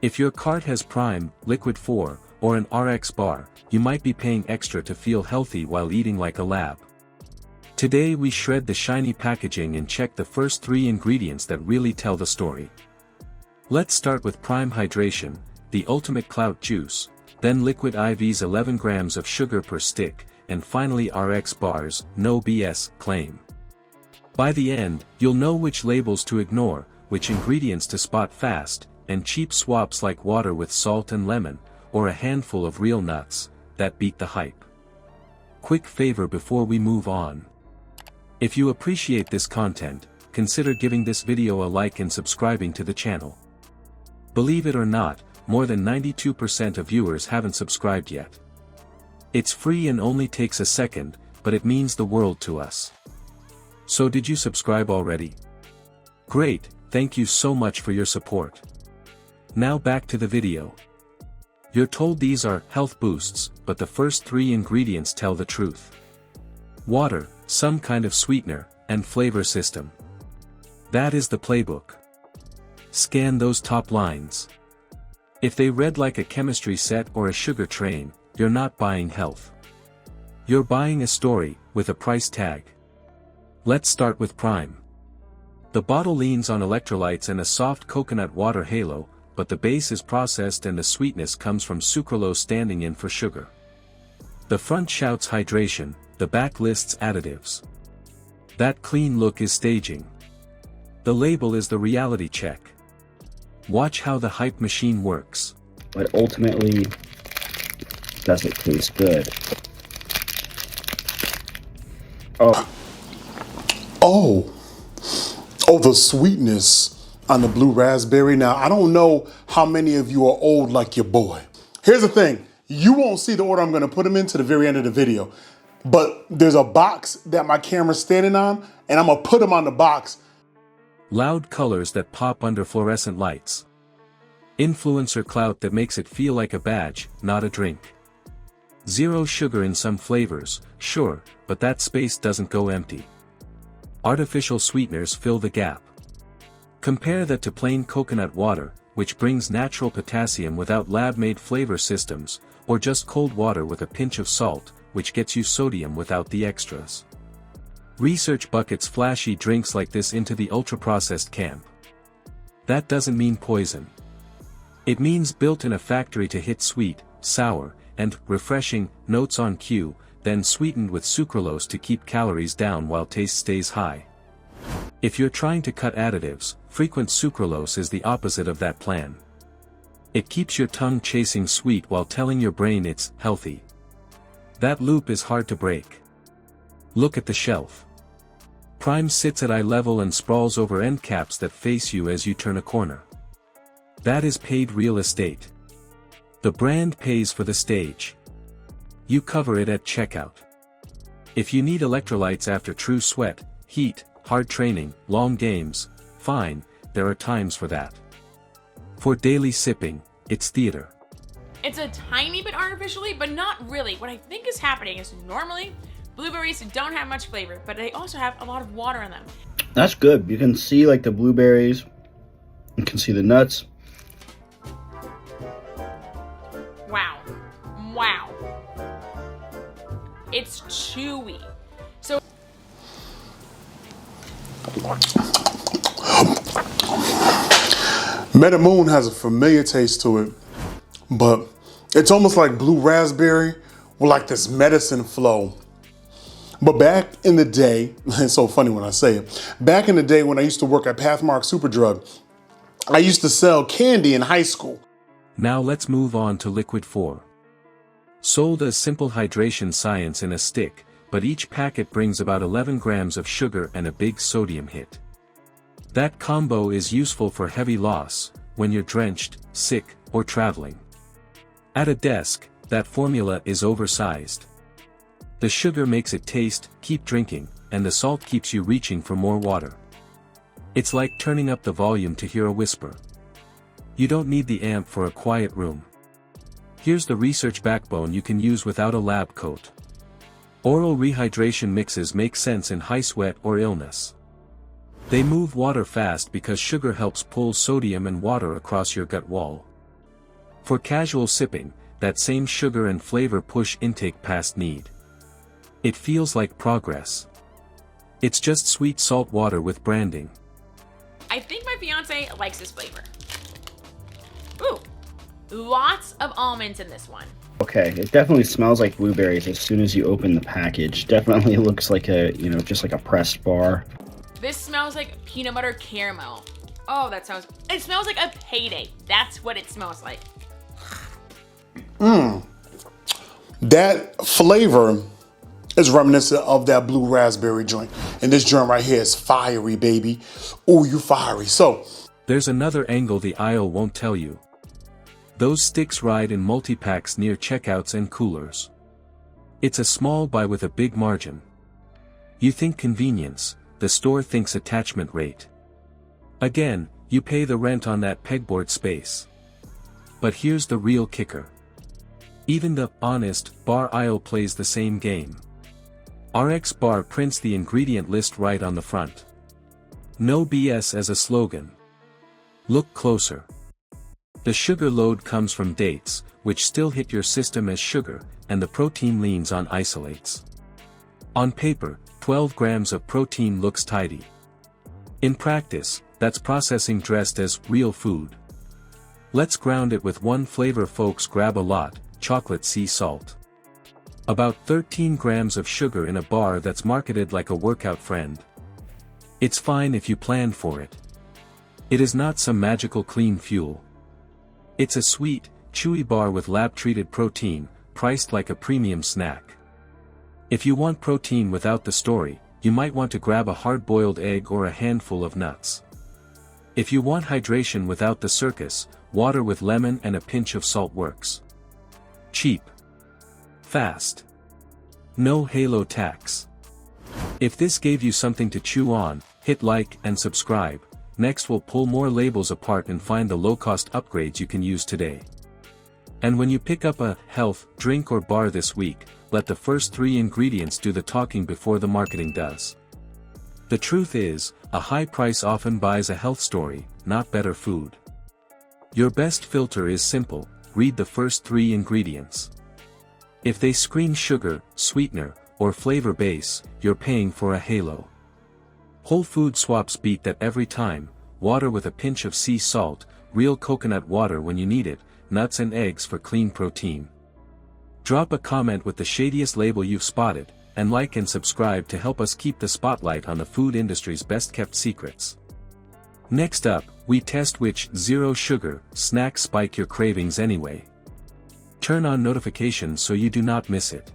If your cart has Prime, Liquid 4, or an RX bar, you might be paying extra to feel healthy while eating like a lab. Today we shred the shiny packaging and check the first 3 ingredients that really tell the story. Let's start with Prime Hydration, the ultimate clout juice, then Liquid IV's 11 grams of sugar per stick, and finally RX bars, no BS, claim. By the end, you'll know which labels to ignore, which ingredients to spot fast, and cheap swaps like water with salt and lemon, or a handful of real nuts, that beat the hype. Quick favor before we move on. If you appreciate this content, consider giving this video a like and subscribing to the channel. Believe it or not, more than 92% of viewers haven't subscribed yet. It's free and only takes a second, but it means the world to us. So did you subscribe already? Great, thank you so much for your support. Now back to the video. You're told these are health boosts, but the first 3 ingredients tell the truth. Water, some kind of sweetener, and flavor system. That is the playbook. Scan those top lines. If they read like a chemistry set or a sugar train, you're not buying health. You're buying a story, with a price tag. Let's start with Prime. The bottle leans on electrolytes and a soft coconut water halo, but the base is processed and the sweetness comes from sucralose standing in for sugar. The front shouts hydration, the back lists additives. That clean look is staging. The label is the reality check. Watch how the hype machine works. But ultimately, does it taste good? Oh, the sweetness on the blue raspberry. Now, I don't know how many of you are old like your boy. Here's the thing. You won't see the order I'm going to put them in to the very end of the video. But there's a box that my camera's standing on, and I'm going to put them on the box. Loud colors that pop under fluorescent lights. Influencer clout that makes it feel like a badge, not a drink. Zero sugar in some flavors, sure, but that space doesn't go empty. Artificial sweeteners fill the gap. Compare that to plain coconut water, which brings natural potassium without lab-made flavor systems, or just cold water with a pinch of salt, which gets you sodium without the extras. Research buckets flashy drinks like this into the ultra-processed camp. That doesn't mean poison. It means built in a factory to hit sweet, sour, and refreshing notes on cue, then sweetened with sucralose to keep calories down while taste stays high. If you're trying to cut additives, frequent sucralose is the opposite of that plan. It keeps your tongue chasing sweet while telling your brain it's healthy. That loop is hard to break. Look at the shelf. Prime sits at eye level and sprawls over end caps that face you as you turn a corner. That is paid real estate. The brand pays for the stage. You cover it at checkout. If you need electrolytes after true sweat, heat, hard training, long games, fine, there are times for that. For daily sipping, it's theater. It's a tiny bit artificially, but not really. What I think is happening is normally, blueberries don't have much flavor, but they also have a lot of water in them. That's good. You can see like the blueberries. You can see the nuts. Wow. Wow. It's chewy. So Metamoon has a familiar taste to it, but it's almost like blue raspberry with like this medicine flow. But back in the day, it's so funny when I say it, back in the day when I used to work at Pathmark Superdrug, I used to sell candy in high school. Now let's move on to Liquid 4. Sold as simple hydration science in a stick, but each packet brings about 11 grams of sugar and a big sodium hit. That combo is useful for heavy loss, when you're drenched, sick, or traveling. At a desk, that formula is oversized. The sugar makes it taste, keep drinking, and the salt keeps you reaching for more water. It's like turning up the volume to hear a whisper. You don't need the amp for a quiet room. Here's the research backbone you can use without a lab coat. Oral rehydration mixes make sense in high sweat or illness. They move water fast because sugar helps pull sodium and water across your gut wall. For casual sipping, that same sugar and flavor push intake past need. It feels like progress. It's just sweet salt water with branding. I think my fiance likes this flavor. Ooh, lots of almonds in this one. Okay, it definitely smells like blueberries as soon as you open the package. Definitely looks like a, just like a pressed bar. This smells like peanut butter caramel. Oh, it smells like a payday. That's what it smells like. That flavor is reminiscent of that blue raspberry joint. And this joint right here is fiery, baby. Ooh, you fiery. So, there's another angle the aisle won't tell you. Those sticks ride in multi-packs near checkouts and coolers. It's a small buy with a big margin. You think convenience, the store thinks attachment rate. Again, you pay the rent on that pegboard space. But here's the real kicker. Even the honest bar aisle plays the same game. RX Bar prints the ingredient list right on the front. No BS as a slogan. Look closer. The sugar load comes from dates, which still hit your system as sugar, and the protein leans on isolates. On paper, 12 grams of protein looks tidy. In practice, that's processing dressed as real food. Let's ground it with one flavor folks grab a lot, chocolate sea salt. About 13 grams of sugar in a bar that's marketed like a workout friend. It's fine if you plan for it. It is not some magical clean fuel. It's a sweet, chewy bar with lab-treated protein, priced like a premium snack. If you want protein without the story, you might want to grab a hard-boiled egg or a handful of nuts. If you want hydration without the circus, water with lemon and a pinch of salt works. Cheap. Fast. No halo tax. If this gave you something to chew on, hit like and subscribe. Next we'll pull more labels apart and find the low-cost upgrades you can use today. And when you pick up a health drink or bar this week, let the first 3 ingredients do the talking before the marketing does. The truth is, a high price often buys a health story, not better food. Your best filter is simple, read the first 3 ingredients. If they scream sugar, sweetener, or flavor base, you're paying for a halo. Whole food swaps beat that every time, water with a pinch of sea salt, real coconut water when you need it, nuts and eggs for clean protein. Drop a comment with the shadiest label you've spotted, and like and subscribe to help us keep the spotlight on the food industry's best-kept secrets. Next up, we test which zero sugar snacks spike your cravings anyway. Turn on notifications so you do not miss it.